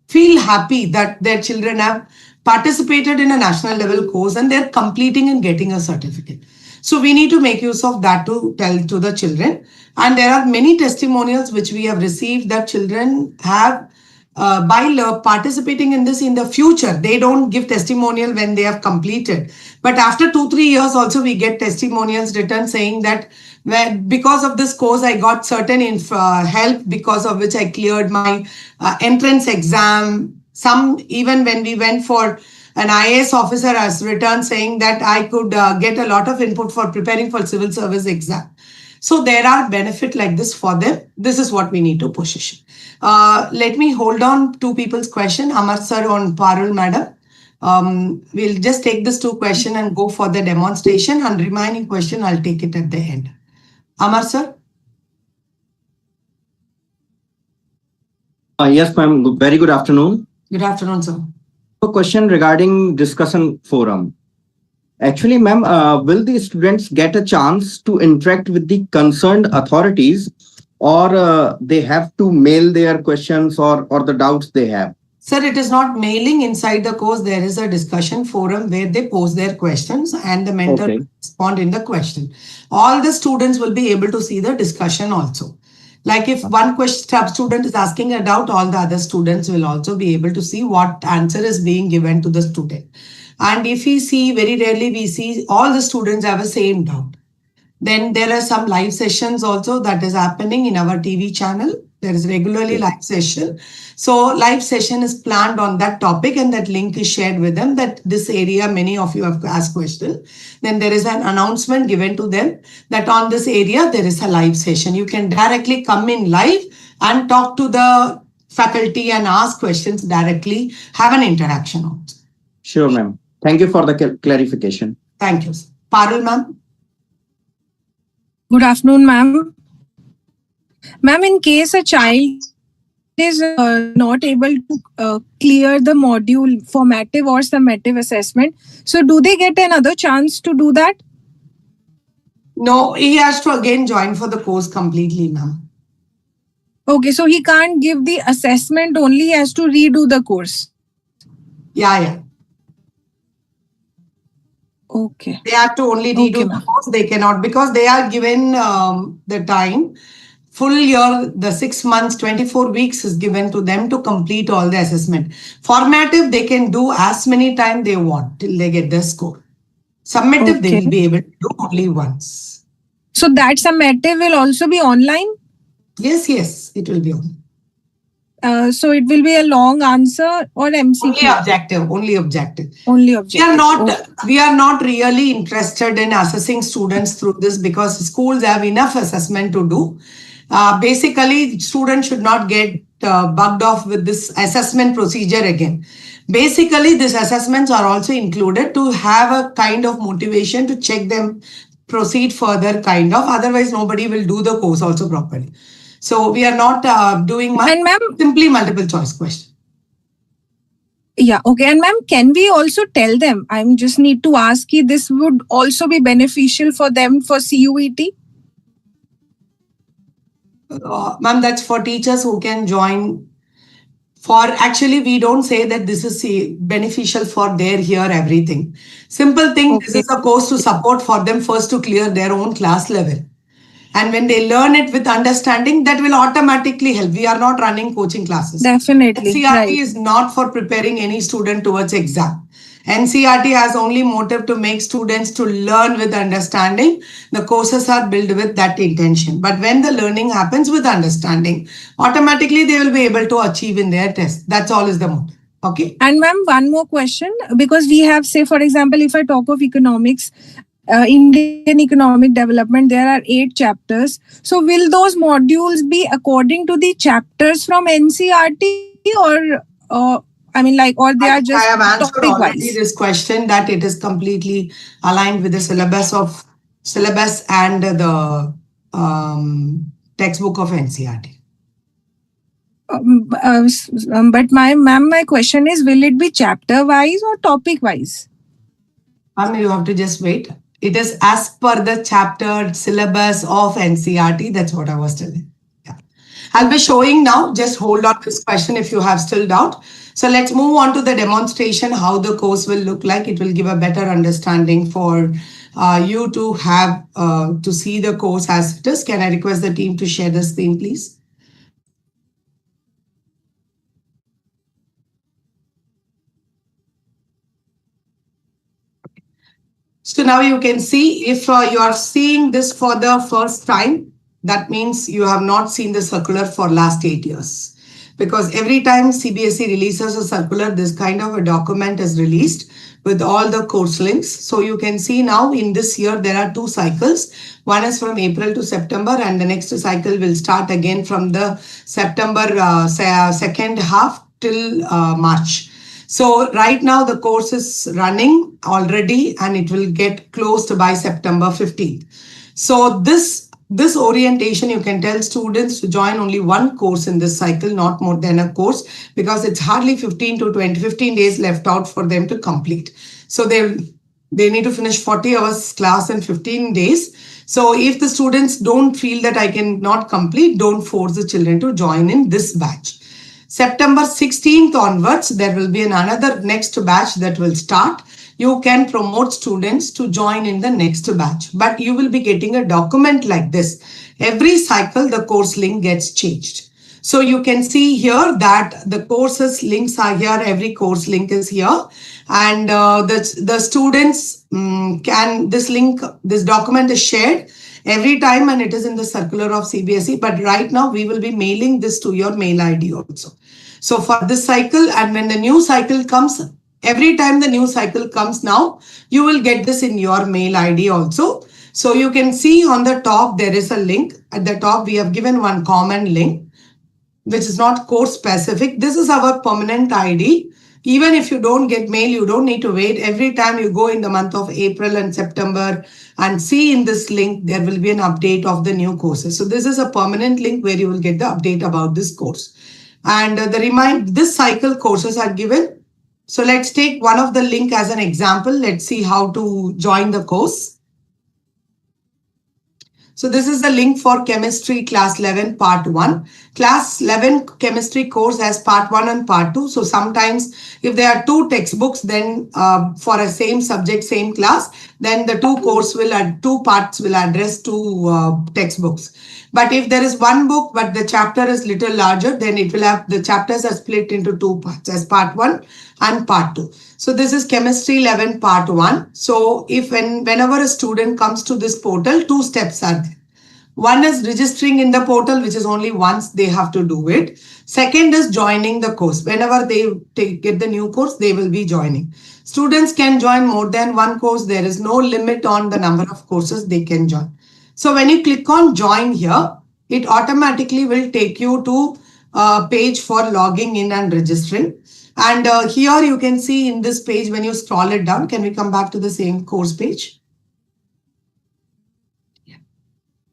feel happy that their children have participated in a national level course and they're completing and getting a certificate. So we need to make use of that to tell to the children. And there are many testimonials which we have received that children have by participating in this in the future. They don't give testimonial when they have completed. But after 2-3 years also we get testimonials written saying that because of this course, I got certain help because of which I cleared my entrance exam. Some even when we went for an IAS officer has written saying that I could get a lot of input for preparing for civil service exam. So there are benefits like this for them. This is what we need to position. Let me hold on to people's question. Amar sir on Parul madam. We'll just take this 2 questions and go for the demonstration and remaining question I'll take it at the end. Amar sir. Yes, ma'am. Very good afternoon. Good afternoon, sir. A question regarding discussion forum. Actually, ma'am, will the students get a chance to interact with the concerned authorities or they have to mail their questions or the doubts they have? Sir, it is not mailing inside the course. There is a discussion forum where they post their questions and the mentor will respond in the question. All the students will be able to see the discussion also. Like if one student is asking a doubt, all the other students will also be able to see what answer is being given to the student. And if we see, very rarely we see all the students have the same doubt. Then there are some live sessions also that is happening in our TV channel. There is regularly live session. So live session is planned on that topic and that link is shared with them that this area, many of you have asked questions. Then there is an announcement given to them that on this area, there is a live session. You can directly come in live and talk to the faculty and ask questions directly, have an interaction also. Sure, ma'am. Thank you for the clarification. Thank you. Parul, ma'am. Good afternoon, ma'am. Ma'am, in case a child is not able to clear the module formative or summative assessment, so do they get another chance to do that? No, he has to again join for the course completely, ma'am. Okay, so he can't give the assessment, only he has to redo the course. Yeah. Okay. They have to only redo the course. They cannot because they are given the time. Full year, the 6 months, 24 weeks is given to them to complete all the assessment. Formative, they can do as many times they want till they get the score. Summative, they will be able to do only once. So that summative will also be online? Yes, it will be on. So it will be a long answer or MCQ? Only objective. We are not really interested in assessing students through this because schools have enough assessment to do. Basically, students should not get bugged off with this assessment procedure again. Basically, these assessments are also included to have a kind of motivation to check them, proceed further kind of. Otherwise, nobody will do the course also properly. So we are not doing much, simply multiple choice question. Yeah, okay. And ma'am, can we also tell them? I just need to ask you, this would also be beneficial for them for CUET? Ma'am, that's for teachers who can join. For actually, we don't say that this is beneficial for their here everything. Simple thing, this Okay, is a course to support for them first to clear their own class level. And when they learn it with understanding, that will automatically help. We are not running coaching classes. definitely. NCRT Right. is not for preparing any student towards exam. NCRT has only motive to make students to learn with understanding. The courses are built with that intention. But when the learning happens with understanding, automatically they will be able to achieve in their test. That's all is the motive. Okay. And ma'am, one more question, because we have, say, for example, if I talk of economics, Indian economic development, there are 8 chapters. So will those modules be according to the chapters from NCRT, or or they are I think just I have answered topic already wise? this question that it is completely aligned with the syllabus and the textbook of NCRT. But my question is, will it be chapter wise or topic wise? You have to just wait. It is as per the chapter syllabus of NCRT. That's what I was telling. Yeah. I'll be showing now. Just hold on to this question if you have still doubt. So let's move on to the demonstration, how the course will look like. It will give a better understanding for you to have to see the course as it is. Can I request the team to share the screen, please? So now you can see, if you are seeing this for the first time, that means you have not seen the circular for last 8 years. Because every time CBSE releases a circular, this kind of a document is released with all the course links. So you can see now in this year, there are 2 cycles. One is from April to September, and the next cycle will start again from the September second half till March. So right now the course is running already and it will get closed by September 15th. So this orientation, you can tell students to join only one course in this cycle, not more than a course, because it's hardly 15 to 15 days left out for them to complete. So they need to finish 40 hours class in 15 days. So if the students don't feel that I can not complete, don't force the children to join in this batch. September 16th onwards, there will be another next batch that will start. You can promote students to join in the next batch, but you will be getting a document like this. Every cycle, the course link gets changed. So you can see here that the courses links are here. Every course link is here. And the students this document is shared every time and it is in the circular of CBSE. But right now we will be mailing this to your mail ID also. So for this cycle, and when the new cycle comes, every time the new cycle comes now, you will get this in your mail ID also. So you can see on the top, there is a link. At the top, we have given one common link, which is not course specific. This is our permanent ID. Even if you don't get mail, you don't need to wait. Every time you go in the month of April and September and see in this link, there will be an update of the new courses. So this is a permanent link where you will get the update about this course. And this cycle courses are given. So let's take one of the link as an example. Let's see how to join the course. So this is the link for chemistry class 11 part 1. Class 11 chemistry course has part 1 and part 2. So sometimes if there are 2 textbooks, then for a same subject, same class, then the 2 parts will address 2 textbooks. But if there is one book, but the chapter is little larger, then it will have the chapters are split into 2 parts as part 1 and part 2. So this is chemistry 11 part 1. So if whenever a student comes to this portal, 2 steps are there. One is registering in the portal, which is only once they have to do it. Second is joining the course. Whenever they get the new course, they will be joining. Students can join more than one course. There is no limit on the number of courses they can join. So when you click on join here, it automatically will take you to a page for logging in and registering. And here you can see in this page, when you scroll it down, can we come back to the same course page?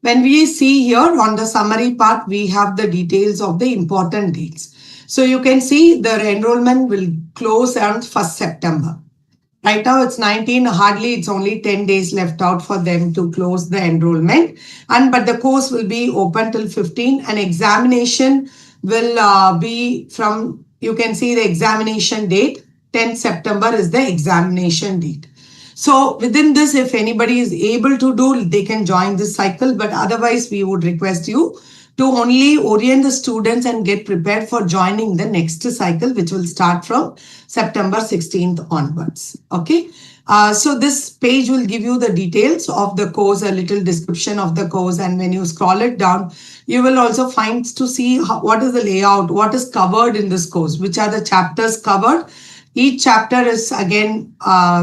When we see here on the summary part, we have the details of the important dates. So you can see the enrollment will close on 1st September. Right now it's 19, hardly it's only 10 days left out for them to close the enrollment. But the course will be open till 15, and examination will be from, you can see the examination date, 10th September is the examination date. So within this, if anybody is able to do, they can join this cycle. But otherwise, we would request you to only orient the students and get prepared for joining the next cycle, which will start from September 16th onwards. Okay. So this page will give you the details of the course, a little description of the course. And when you scroll it down, you will also find to see what is the layout, what is covered in this course, which are the chapters covered. Each chapter is again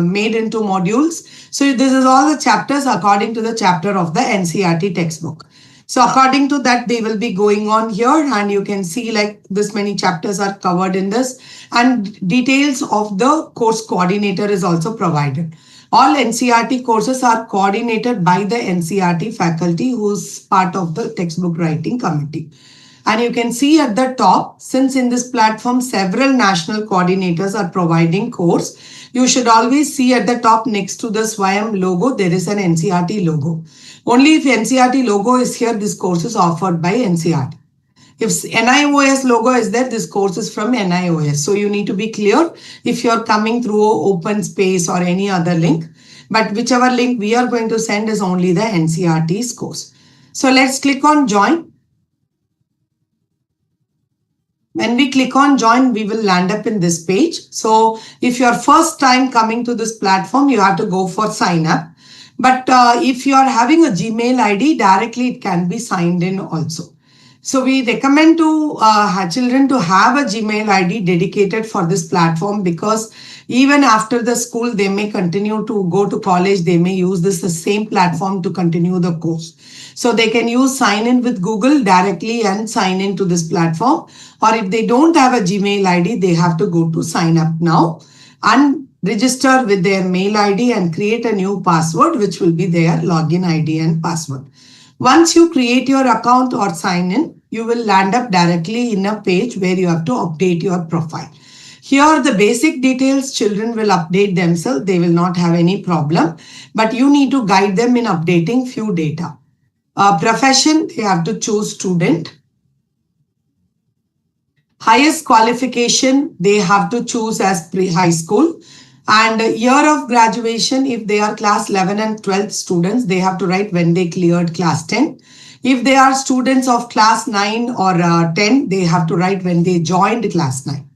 made into modules. So this is all the chapters according to the chapter of the NCERT textbook. So according to that, they will be going on here, and you can see like this many chapters are covered in this, and details of the course coordinator is also provided. All NCERT courses are coordinated by the NCERT faculty who's part of the textbook writing committee. And you can see at the top, since in this platform, several national coordinators are providing course, you should always see at the top next to the SWAYAM logo, there is an NCERT logo. Only if NCERT logo is here, this course is offered by NCERT. If NIOS logo is there, this course is from NIOS. So you need to be clear if you're coming through open space or any other link. But whichever link we are going to send is only the NCERT's course. So let's click on join. When we click on join, we will land up in this page. So if you're first time coming to this platform, you have to go for sign up. But if you are having a Gmail ID, directly it can be signed in also. So we recommend to children to have a Gmail ID dedicated for this platform, because even after the school, they may continue to go to college. They may use this the same platform to continue the course. So they can use sign in with Google directly and sign into this platform. Or if they don't have a Gmail ID, they have to go to sign up now and register with their mail ID and create a new password, which will be their login ID and password. Once you create your account or sign in, you will land up directly in a page where you have to update your profile. Here, the basic details, children will update themselves. They will not have any problem, but you need to guide them in updating few data. Profession, they have to choose student. Highest qualification, they have to choose as pre-high school. And year of graduation, if they are class 11 and 12th students, they have to write when they cleared class 10. If they are students of class 9 or 10, they have to write when they joined class 9.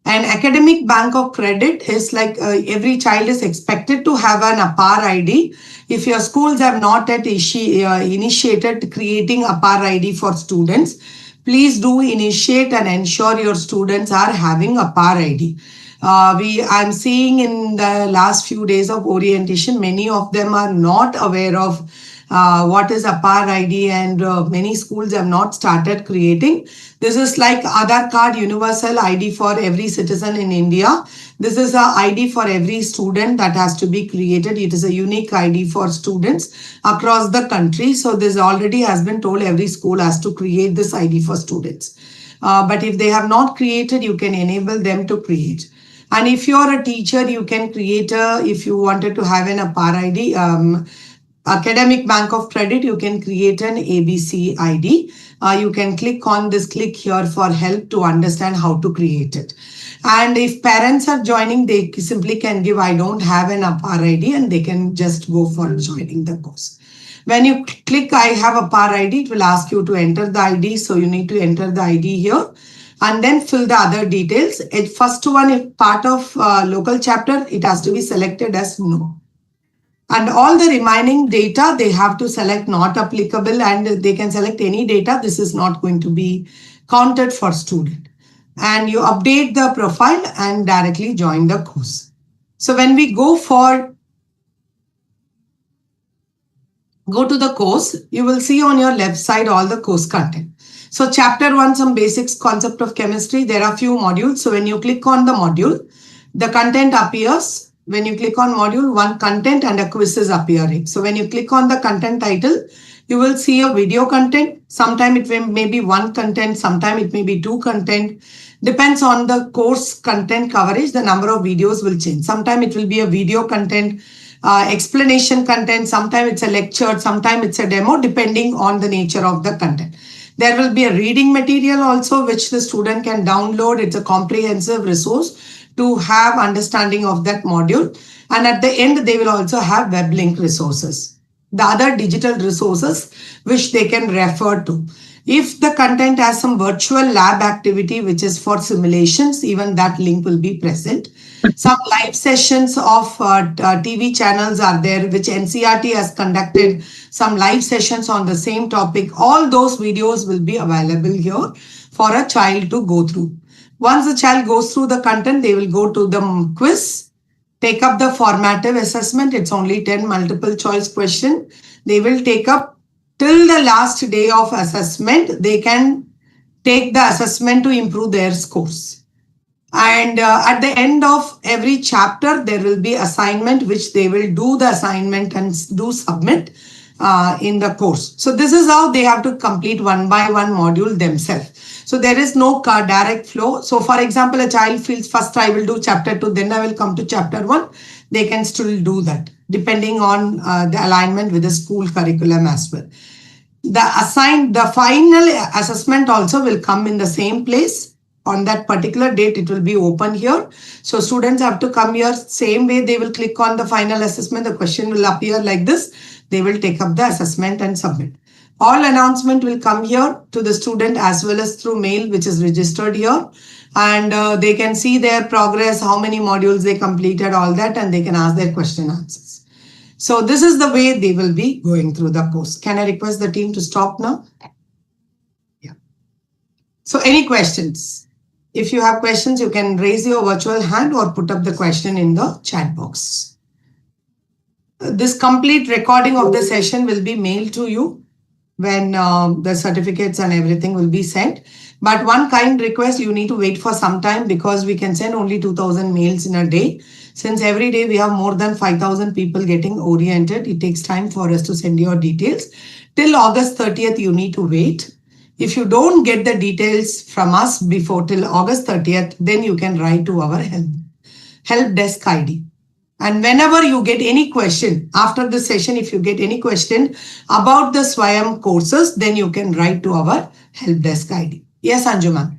An academic bank of credit is like every child is expected to have an APAR ID. If your schools have not yet initiated creating APAR ID for students, please do initiate and ensure your students are having APAR ID. I'm seeing in the last few days of orientation, many of them are not aware of what is APAR ID, and many schools have not started creating. This is like Aadhaar card, universal ID for every citizen in India. This is a ID for every student that has to be created. It is a unique ID for students across the country. So this already has been told, every school has to create this ID for students. But if they have not created, you can enable them to create. And if you are a teacher, you can create if you wanted to have an APAR ID, Academic Bank of Credit, you can create an ABC ID. You can click on this click here for help to understand how to create it. And if parents are joining, they simply can give, I don't have an APAR ID, and they can just go for joining the course. When you click I have APAR ID, it will ask you to enter the ID. So you need to enter the ID here and then fill the other details. First one, if part of local chapter, it has to be selected as no. And all the remaining data, they have to select not applicable, and they can select any data. This is not going to be counted for student. And you update the profile and directly join the course. So when we go to the course, you will see on your left side all the course content. So chapter 1, some basics concept of chemistry. There are few modules. So when you click on the module, the content appears. When you click on module 1, content and a quiz is appearing. So when you click on the content title, you will see a video content. Sometime it may be one content, sometime it may be two content. Depends on the course content coverage, the number of videos will change. Sometimes it will be a video content, explanation content, sometimes it's a lecture, sometimes it's a demo, depending on the nature of the content. There will be a reading material also, which the student can download. It's a comprehensive resource to have understanding of that module. And at the end, they will also have web link resources, the other digital resources which they can refer to. If the content has some virtual lab activity, which is for simulations, even that link will be present. Some live sessions of TV channels are there, which NCERT has conducted some live sessions on the same topic. All those videos will be available here for a child to go through. Once the child goes through the content, they will go to the quiz, take up the formative assessment. It's only 10 multiple choice question. They will take up till the last day of assessment. They can take the assessment to improve their scores. And at the end of every chapter, there will be assignment, which they will do the assignment and do submit in the course. So this is how they have to complete one by one module themselves. So there is no direct flow. So for example, a child feels first I will do chapter 2, then I will come to chapter 1. They can still do that depending on the alignment with the school curriculum as well. The final assessment also will come in the same place. On that particular date, it will be open here. So students have to come here. Same way, they will click on the final assessment. The question will appear like this. They will take up the assessment and submit. All announcement will come here to the student as well as through mail, which is registered here. And they can see their progress, how many modules they completed, all that, and they can ask their question answers. So this is the way they will be going through the course. Can I request the team to stop now? Yeah. So any questions? If you have questions, you can raise your virtual hand or put up the question in the chat box. This complete recording of the session will be mailed to you when the certificates and everything will be sent. But one kind request, you need to wait for some time because we can send only 2,000 mails in a day. Since every day we have more than 5,000 people getting oriented, it takes time for us to send your details. Till August 30th, you need to wait. If you don't get the details from us before till August 30th, then you can write to our help desk ID. And whenever you get any question after the session, if you get any question about the SWAYAM courses, then you can write to our help desk ID. Yes, Anjuman.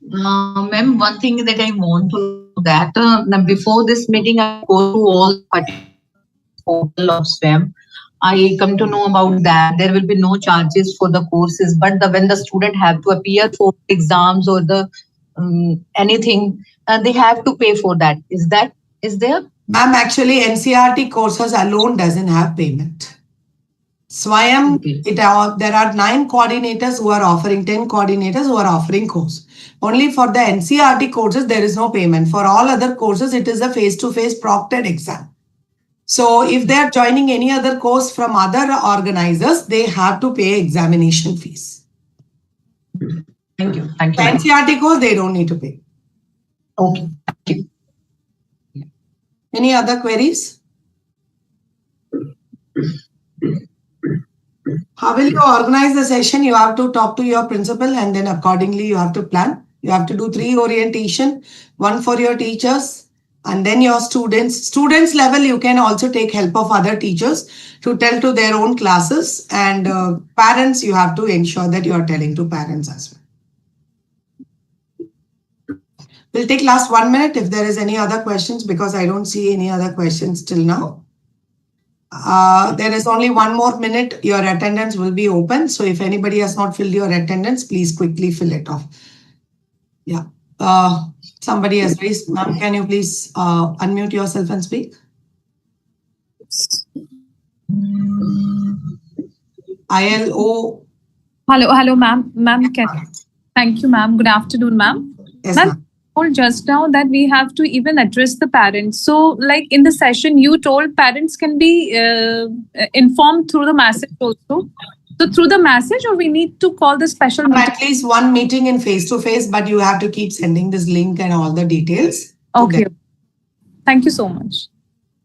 Ma'am, one thing that I want to know that before this meeting, I go to all portal of SWAYAM. I come to know about that there will be no charges for the courses, but when the student have to appear for exams or the anything, they have to pay for that. Is there? Ma'am, actually NCERT courses alone doesn't have payment. SWAYAM, okay. There are 9 coordinators who are offering, 10 coordinators who are offering course. Only for the NCERT courses, there is no payment. For all other courses, it is a face-to-face proctored exam. So if they are joining any other course from other organizers, they have to pay examination fees. Thank you. Thank you. NCERT course, they don't need to pay. Okay. Thank you. Yeah. Any other queries? How will you organize the session? You have to talk to your principal and then accordingly you have to plan. You have to do 3 orientation, 1 for your teachers, and then your students. Students level, you can also take help of other teachers to tell to their own classes. And parents, you have to ensure that you are telling to parents as well. We'll take last 1 minute if there is any other questions, because I don't see any other questions till now. There is only 1 more minute. Your attendance will be open. So if anybody has not filled your attendance, please quickly fill it off. Yeah. Somebody has raised. Ma'am, can you please unmute yourself and speak? ILO. Hello, ma'am. Thank you, ma'am. Good afternoon, ma'am. Yes, ma'am. Told just now that we have to even address the parents. So, like in the session, you told parents can be informed through the message also. So through the message, or we need to call the special meeting? At least 1 meeting in face-to-face, but you have to keep sending this link and all the details. Okay. Thank you so much.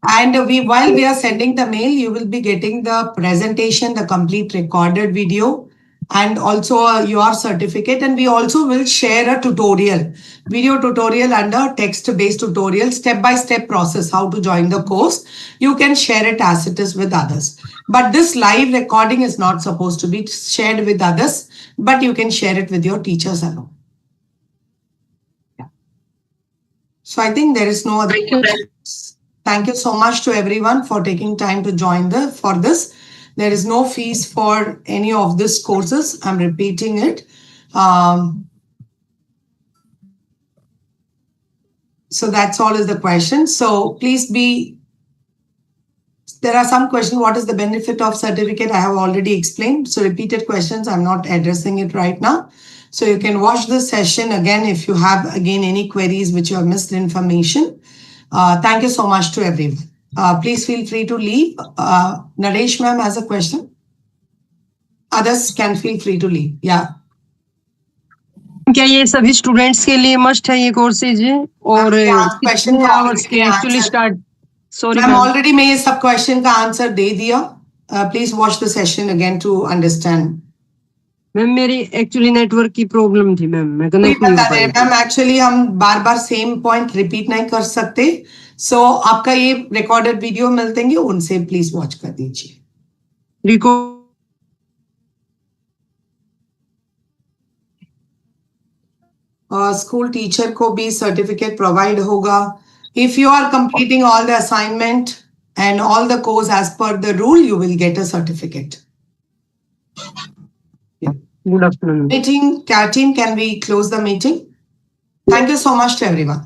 And while we are sending the mail, you will be getting the presentation, the complete recorded video, and also your certificate. And we also will share a tutorial, video tutorial and a text-based tutorial, step-by-step process, how to join the course. You can share it as it is with others. But this live recording is not supposed to be shared with others, but you can share it with your teachers alone. So I think there is no other questions. Thank you so much to everyone for taking time to join for this. There is no fees for any of these courses. I'm repeating it. So that's all is the question. So please there are some questions. What is the benefit of certificate? I have already explained. So repeated questions, I'm not addressing it right now. So you can watch this session again if you have again any queries which you have missed information. Thank you so much to everyone. Please feel free to leave. Naresh ma'am has a question. Others can feel free to leave. Yeah. क्या ये सभी students के लिए must है ये courses और question actually start sorry ma'am already मैं ये सब क्वेश्चन का आंसर दे दिया. Please watch the session again to understand. Ma'am मेरी एक्चुअली नेटवर्क की प्रॉब्लम थी मैम, मैं कनेक्ट नहीं हो पाई. मैम एक्चुअली हम बार बार सेम पॉइंट रिपीट नहीं कर सकते. सो आपका ये रिकॉर्डेड वीडियो मिलते हैं, उनसे प्लीज वॉच कर दीजिए. रिकॉर्ड स्कूल टीचर को भी सर्टिफिकेट प्रोवाइड होगा. If you are completing all the assignment and all the course as per the rule, you will get a certificate. Yeah. Good afternoon. Team, can we close the meeting? Thank you so much to everyone.